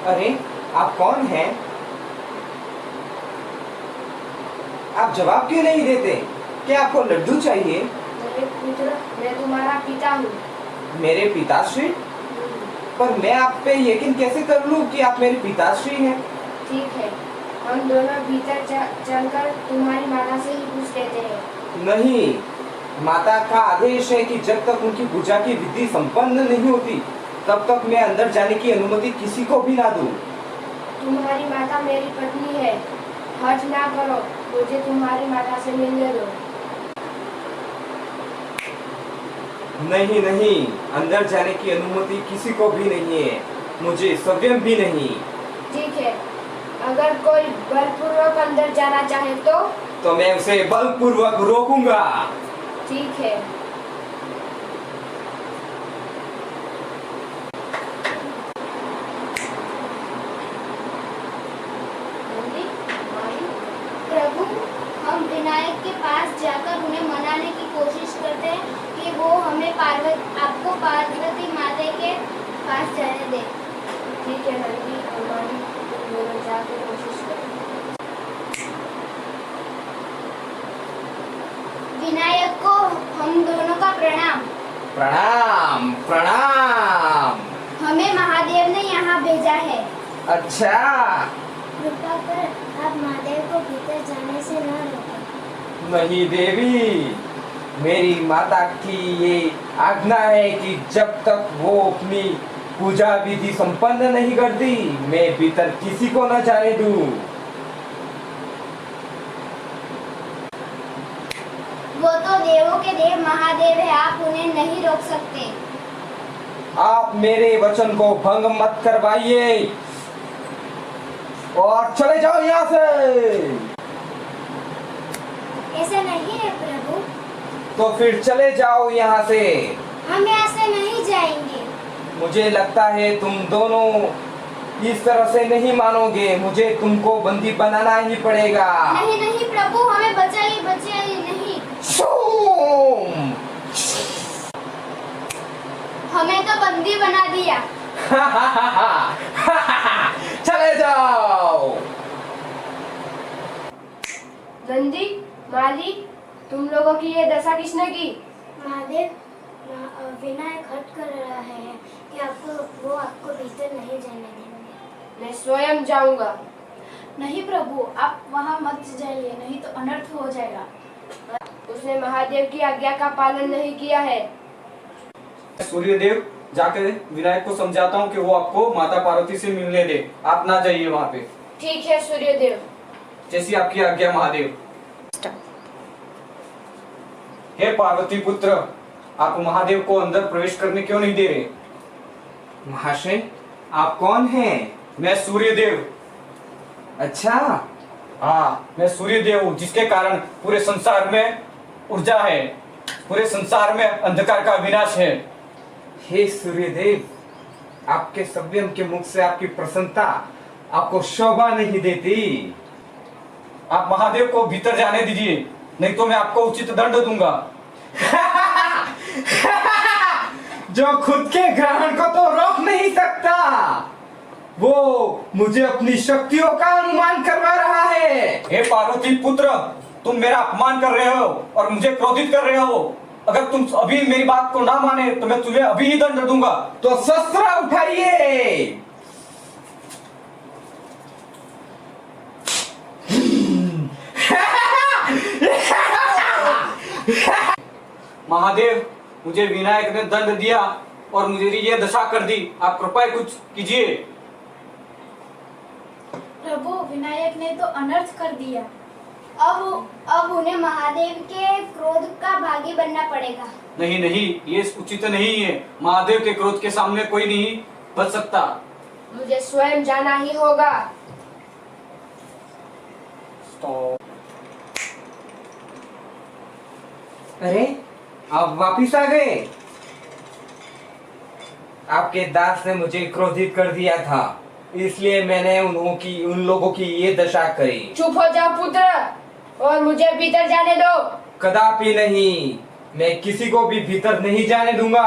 अरे, आप कौन हैं? आप जवाब क्यों नहीं देते? क्या आपको लड्डू चाहिए? मेरे पुत्र, मैं तुम्हारा पिता हूँ। मेरे पिताश्री? पर मैं आप पे यकीन कैसे कर लूं कि आप मेरे पिताश्री हैं? ठीक है, हम दोनों भीतर चलकर तुम्हारी माता से ही पूछ लेते हैं। नहीं, माता का आदेश है कि जब तक उनकी पूजा की विधि संपन्न नहीं होती तब तक मैं अंदर जाने की अनुमति किसी को भी ना दूं। तुम्हारी माता मेरी पत्नी है, हठ ना करो, मुझे तुम्हारी माता से मिलने दो। नहीं नहीं, अंदर जाने की अनुमति किसी को भी नहीं है, मुझे स्वयं भी नहीं। ठीक है, अगर कोई बलपूर्वक अंदर जाना चाहे तो मैं उसे बलपूर्वक रोकूंगा। ठीक है। प्रभु, हम विनायक के पास जाकर उन्हें मनाने की कोशिश करते हैं कि वो हमें आपको पार्वती माता के पास जाने दे। ठीक है नंदी और माली, तुम दोनों जाकर कोशिश करो। विनायक को हम दोनों का प्रणाम। प्रणाम प्रणाम। हमें महादेव ने यहाँ भेजा है। अच्छा, कृपा कर आप महादेव को भीतर जाने से न रोकें। नहीं देवी, मेरी माता की ये आज्ञा है कि जब तक वो अपनी पूजा विधि संपन्न नहीं करती मैं भीतर किसी को न जाने दूं। वो तो देवों के देव महादेव है, आप उन्हें नहीं रोक सकते। आप मेरे वचन को भंग मत करवाइए और चले जाओ यहाँ से। ऐसा नहीं है प्रभु। तो फिर चले जाओ यहाँ से। हम यहाँ से नहीं जाएंगे। मुझे लगता है तुम दोनों इस तरह से नहीं मानोगे, मुझे तुमको बंदी बनाना ही पड़ेगा। नहीं नहीं प्रभु, हमें बचाइए बचाइए। नहीं, शूम! हमें तो बंदी बना दिया। चले जाओ। नंदी, माली, तुम लोगों की ये दशा किसने की? महादेव, विनायक हट कर रहा है कि वो आपको भीतर नहीं जाने देंगे। मैं स्वयं जाऊंगा। नहीं प्रभु, आप वहाँ मत जाइए, नहीं तो अनर्थ हो जाएगा। उसने महादेव की आज्ञा का पालन नहीं किया है। सूर्यदेव जाकर विनायक को समझाता हूँ कि वो आपको माता पार्वती से मिलने दे, आप ना जाइए वहाँ पे। ठीक है सूर्यदेव। जैसी आपकी आज्ञा महादेव। हे पार्वती पुत्र, आप महादेव को अंदर प्रवेश करने क्यों नहीं दे रहे? महाशय, आप कौन हैं? मैं सूर्यदेव। अच्छा, हाँ, मैं सूर्यदेव हूँ, जिसके कारण पूरे संसार में ऊर्जा है, पूरे संसार में अंधकार का विनाश है। हे सूर्यदेव, आपके संयम के मुख से आपकी प्रसन्नता आपको शोभा नहीं देती। आप महादेव को भीतर जाने दीजिए, नहीं तो मैं आपको उचित दंड दूंगा। जो खुद के ग्रहण को तो रोक नहीं सकता, वो मुझे अपनी शक्तियों का अनुमान करवा रहा है। हे पार्वती पुत्र, तुम मेरा अपमान कर रहे हो और मुझे क्रोधित कर रहे हो। अगर तुम अभी मेरी बात को ना माने तो मैं तुम्हें अभी ही दंड दूंगा। तो शस्त्र उठाइए। महादेव, मुझे विनायक ने दंड दिया और मुझे ये दशा कर दी, आप कृपया कुछ कीजिए। प्रभु, विनायक ने तो अनर्थ कर दिया। अब उन्हें महादेव के क्रोध का भागी बनना पड़ेगा। नहीं नहीं, ये उचित नहीं है। महादेव के क्रोध के सामने कोई नहीं बच सकता। मुझे स्वयं जाना ही होगा। अरे, आप वापिस आ गए। आपके दास ने मुझे क्रोधित कर दिया था, इसलिए मैंने उन लोगों की ये दशा करी। चुप हो जाओ पुत्र और मुझे भीतर जाने दो। कदापि नहीं, मैं किसी को भी भीतर नहीं जाने दूंगा।